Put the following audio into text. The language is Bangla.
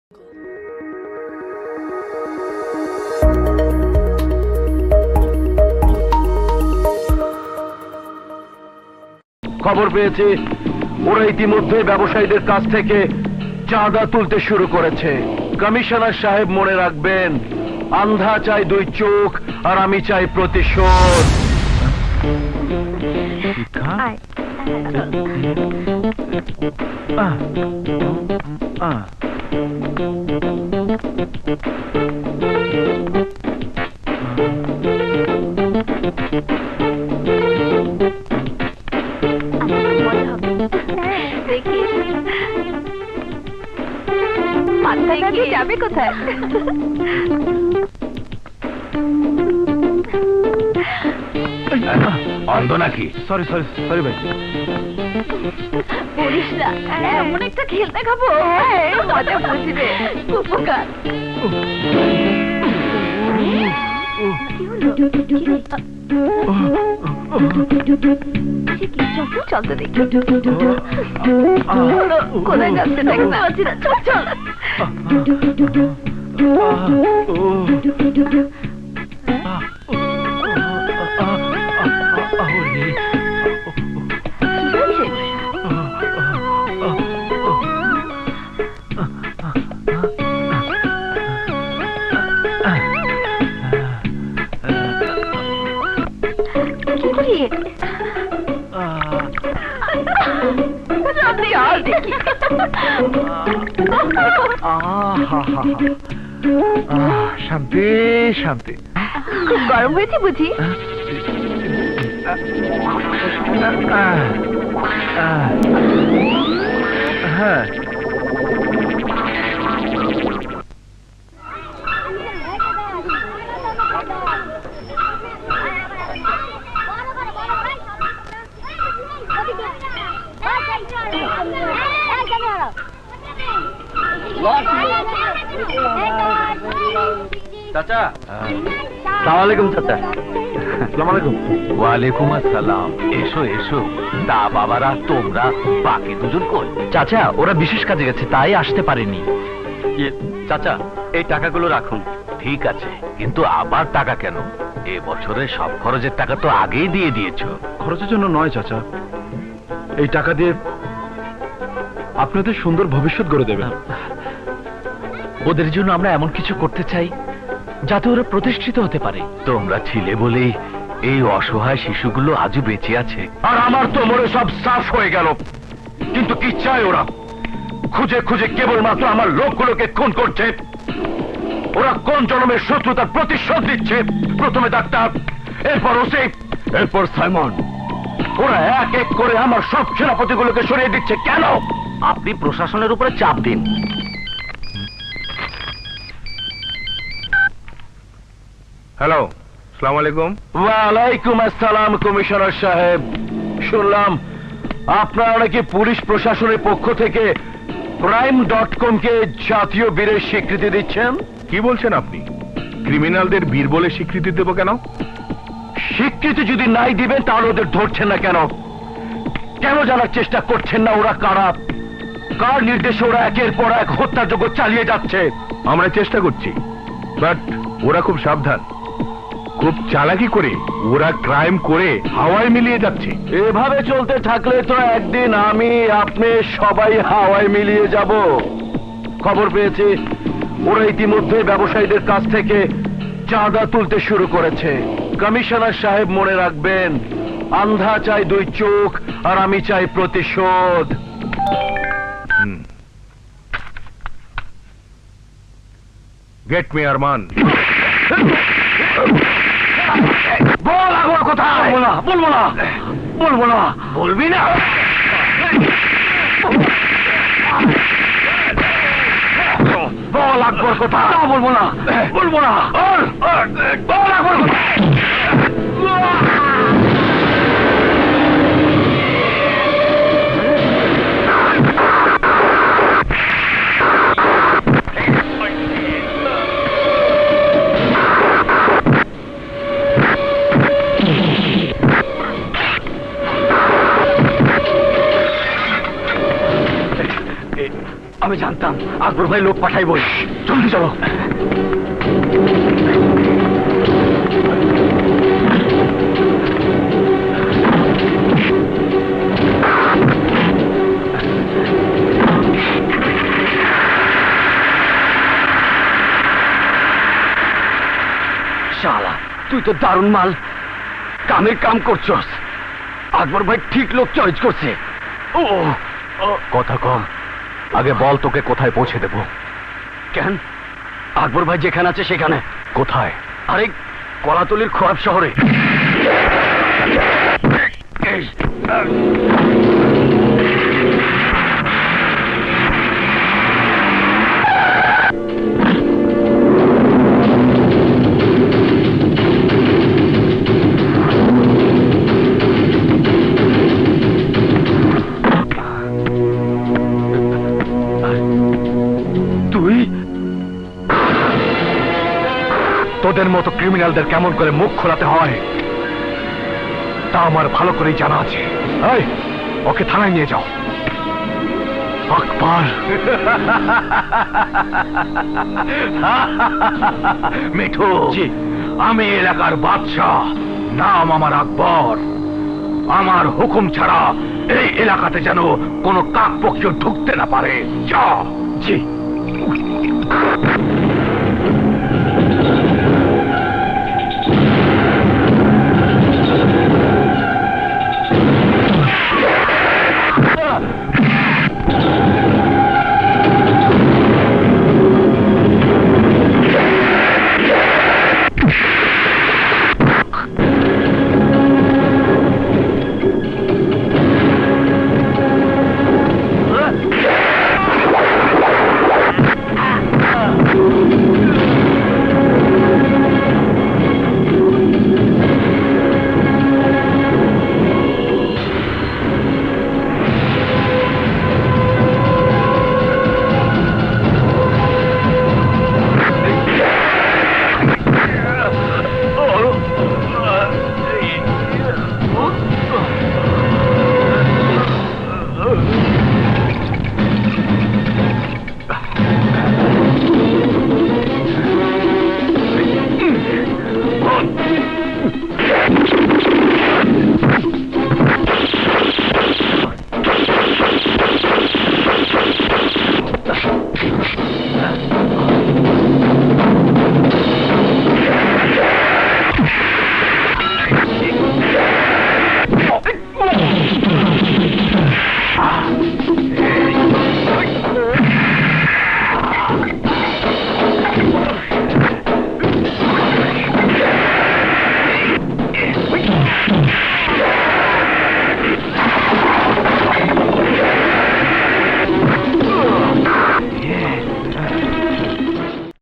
খবর পেয়েছি ওরা ইতিমধ্যে ব্যবসায়ীদের কাছ থেকে চাঁদা তুলতে শুরু করেছে। কমিশনার সাহেব মনে রাখবেন, আন্ধা চাই 2 চোখ আর আমি চাই প্রতিশোধ। যাবে কোথায়? অন্ধ নাকি? সরি ভাই। বলিস না, এমন একটা খেলতে খাবো মজা বুঝবে। উপকার চল তো দেখি কোথায় যাচ্ছে দেখ না। চল চল। শান্তি শান্তি। খুব গরম হয়েছে বুঝি? হ্যাঁ, চাচা। সালাম আলাইকুম চাচা। সালাম আলাইকুম। ওয়ালাইকুম আসসালাম। এসো এসো। তা বাবারা, তোমরা বাকি দুজন কই? চাচা, ওরা বিশেষ কাজে গেছে, তাই আসতে পারেনি। চাচা, এই টাকাগুলো রাখুন। ঠিক আছে, কিন্তু আবার টাকা কেন? এ বছরের সব খরচের টাকা তো আগেই দিয়ে দিয়েছো। খরচের জন্য নয় চাচা, এই টাকা দিয়ে আপনাদের সুন্দর ভবিষ্যৎ গড়ে দেবেন। ওদের জন্য আমরা এমন কিছু করতে চাই যাতে ওরা প্রতিষ্ঠিত হতে পারে। তোমরা ছিলে বলেই এই অসহায় শিশুগুলো আজও বেঁচে আছে। আর আমার তো মনে সব সাফ হয়ে গেল। কিন্তু কি চায় ওরা? খুঁজে খুঁজে কেবলমাত্র আমার লোকগুলোকে খুন করছে। ওরা কোন জন্মের শত্রুতার প্রতিশোধ দিচ্ছে? প্রথমে ডাক্তার, এরপর ওসি, এরপর সাইমন। ওরা এক এক করে আমার সব সেনাপতিগুলোকে সরিয়ে দিচ্ছে কেন? আপনি প্রশাসনের উপরে চাপ দিন। হ্যালো, আসসালামু আলাইকুম। ওয়ালাইকুম আসসালাম কমিশনার সাহেব। শুনলাম আপনারা নাকি পুলিশ প্রশাসনের পক্ষ থেকে crime.com কে জাতীয় বীরের স্বীকৃতি দিচ্ছেন। কি বলছেন আপনি? ক্রিমিনালদের বীর বলে স্বীকৃতি দেব কেন? স্বীকৃতি যদি নাই দিবেন তাহলে ওদের ধরছেন না কেন? কেন জানার চেষ্টা করছেন না ওরা কারা? কার নির্দেশে ওরা একের পর এক হত্যাযজ্ঞ চালিয়ে যাচ্ছে? আমরা চেষ্টা করছি, বাট ওরা খুব সাবধান। খুব চালাকি করে ওরা ক্রাইম করে হাওয়ায় মিলিয়ে যাচ্ছে। এভাবে চলতে থাকলে তো একদিন আমি, আপনি সবাই হাওয়ায় মিলিয়ে যাব। খবর পেয়েছি ওরা ইতিমধ্যে ব্যবসায়ীদের কাছ থেকে চাঁদা তুলতে শুরু করেছে। কমিশনার সাহেব মনে রাখবেন, আন্ধা চাই 2 চোখ আর আমি চাই প্রতিশোধ। Get me Arman. বল আগর কথা। বলবো না। বলবি না? বল আকবর কথা। বলবো না। বল আকবর কথা। আমি আমি জানতাম আকবর ভাই লোক পাঠাইবই। জলদি চলো। শালা তুই তো দারুণ মাল, কামের কাম করছস। আকবর ভাই ঠিক লোক চয়েস করছে। ও কথা কম, আগে বল তোকে কোথায় পৌঁছে দেব। কেন? আকবর ভাই যেখানে আছে সেখানে। কোথায়? আরে কলাতলির খোয়াব শহরে। তুই তোদের মতো ক্রিমিনালদের কেমন করে মুখ খোলাতে হয় তা আমার ভালো করেই জানা আছে। এই, ওকে থানায় নিয়ে যাও। আকবর মিঠু, আমি এলাকার বাদশাহ, নাম আমার আকবর। আমার হুকুম ছাড়া এই এলাকাতে যেন কোনো কাকপক্ষ ঢুকতে না পারে। যা। জি।